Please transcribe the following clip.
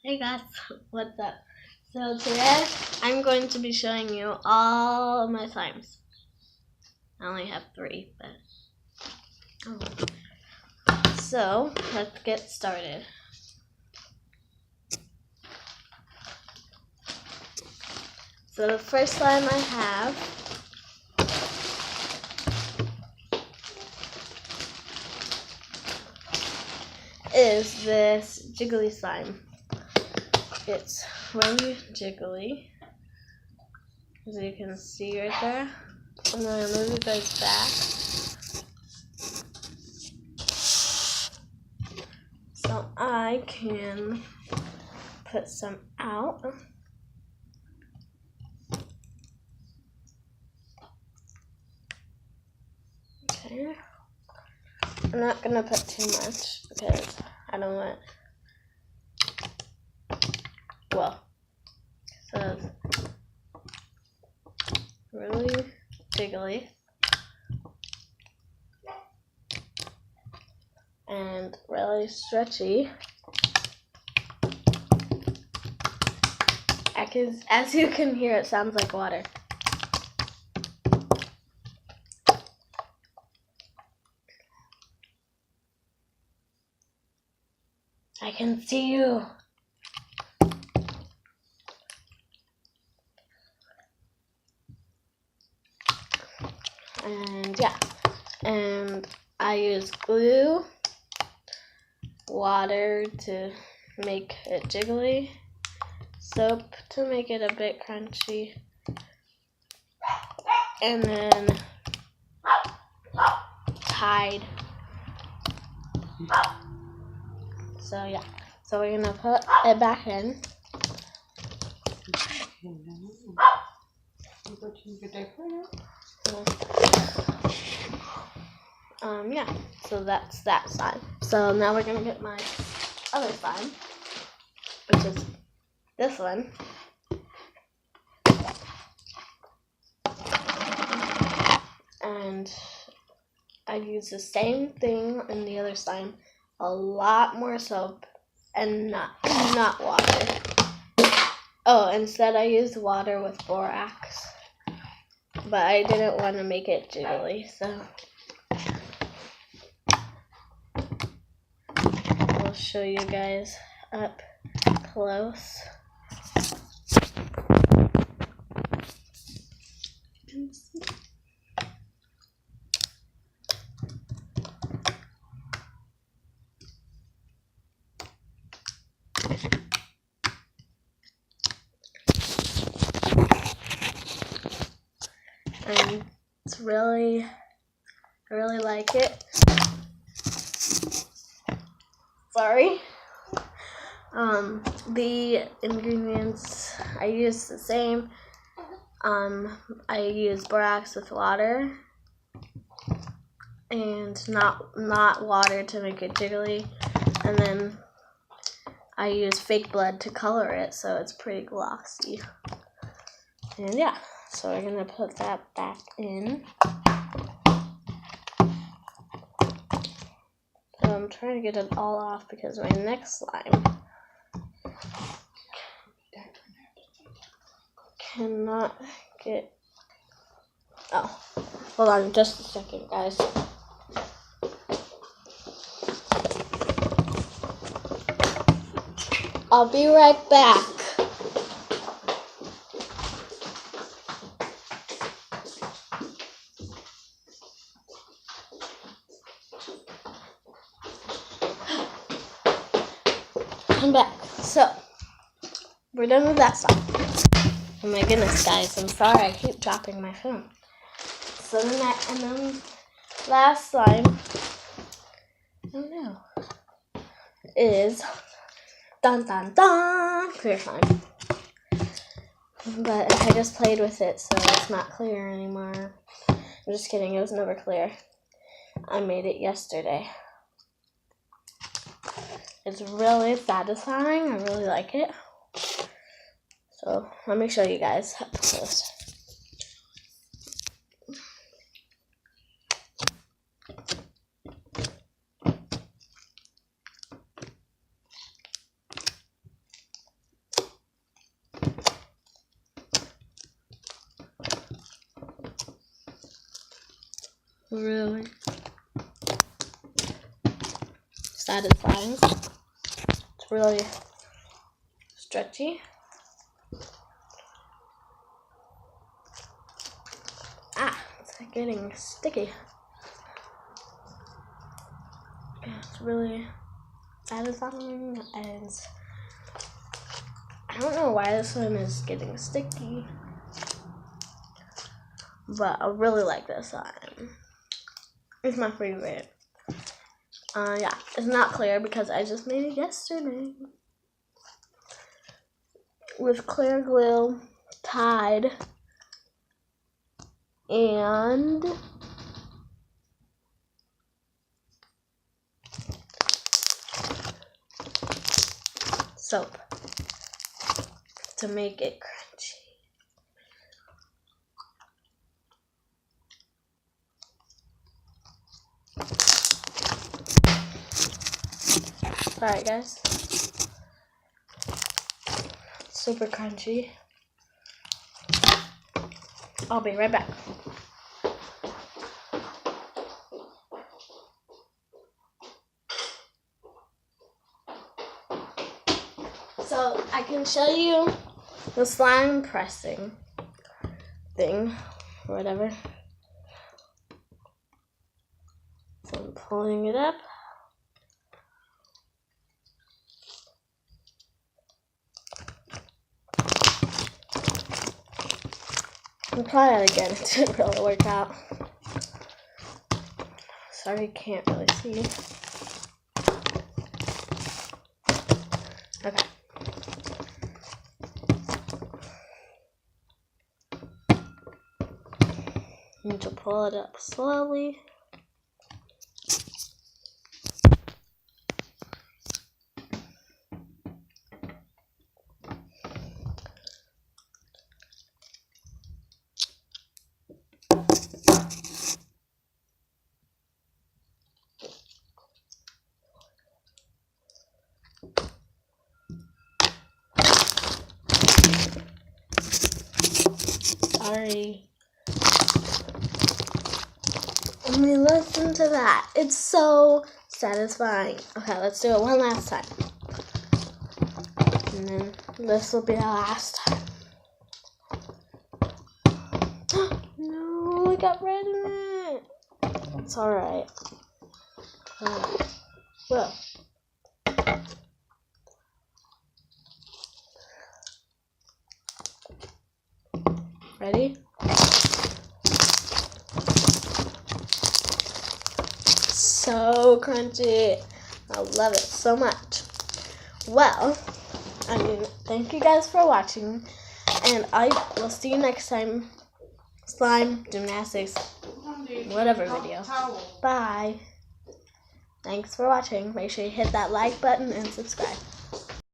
Hey guys, what's up? So today I'm going to be showing you all of my slimes. I only have 3, but so let's get started. So the first slime I have is this jiggly slime. It's really jiggly, as you can see right there. I'm going to move you guys back so I can put some out. Okay. I'm not going to put too much because I don't want, well, it says really jiggly and really stretchy. As you can hear, it sounds like water. I can see you. And yeah, and I use glue, water to make it jiggly, soap to make it a bit crunchy, and then Tide. So yeah, so we're gonna put it back in. Yeah, so that's that side. So now we're gonna get my other side, which is this one. And I use the same thing in the other slime, a lot more soap and not water. Oh, instead I used water with borax, but I didn't want to make it jiggly, so I'll show you guys up close. And it's I really like it. Sorry. The ingredients I use the same. I use borax with water and not water to make it jiggly, and then I use fake blood to color it so it's pretty glossy. And yeah, so we're gonna put that back in. So I'm trying to get it all off because my next slime cannot get. Oh, hold on just a second, guys. I'll be right back. I'm back. So, we're done with that slime. Oh my goodness, guys, I'm sorry, I keep dropping my phone. So then last slime, oh no, is dun dun dun clear slime. But I just played with it, so it's not clear anymore. I'm just kidding, it was never clear. I made it yesterday. It's really satisfying. I really like it. So let me show you guys up close. really satisfying. It's really stretchy. It's getting sticky. It's really satisfying, and I don't know why this one is getting sticky, but I really like this slime. It's my favorite. Yeah, it's not clear because I just made it yesterday with clear glue, Tide, and soap to make it crunchy. Alright guys, super crunchy. I'll be right back. So I can show you the slime pressing thing, or whatever. So I'm pulling it up. I'll try that again. It didn't really work out. Sorry, you can't really see. Okay. Need to pull it up slowly. Sorry. Let me listen to that. It's so satisfying. Okay, let's do it one last time. And then this will be the last time. No, I got red in it. It's alright. Well. Ready? So crunchy. I love it so much. Well, thank you guys for watching, and I will see you next time. Slime, gymnastics, whatever video. Bye. Thanks for watching. Make sure you hit that like button and subscribe.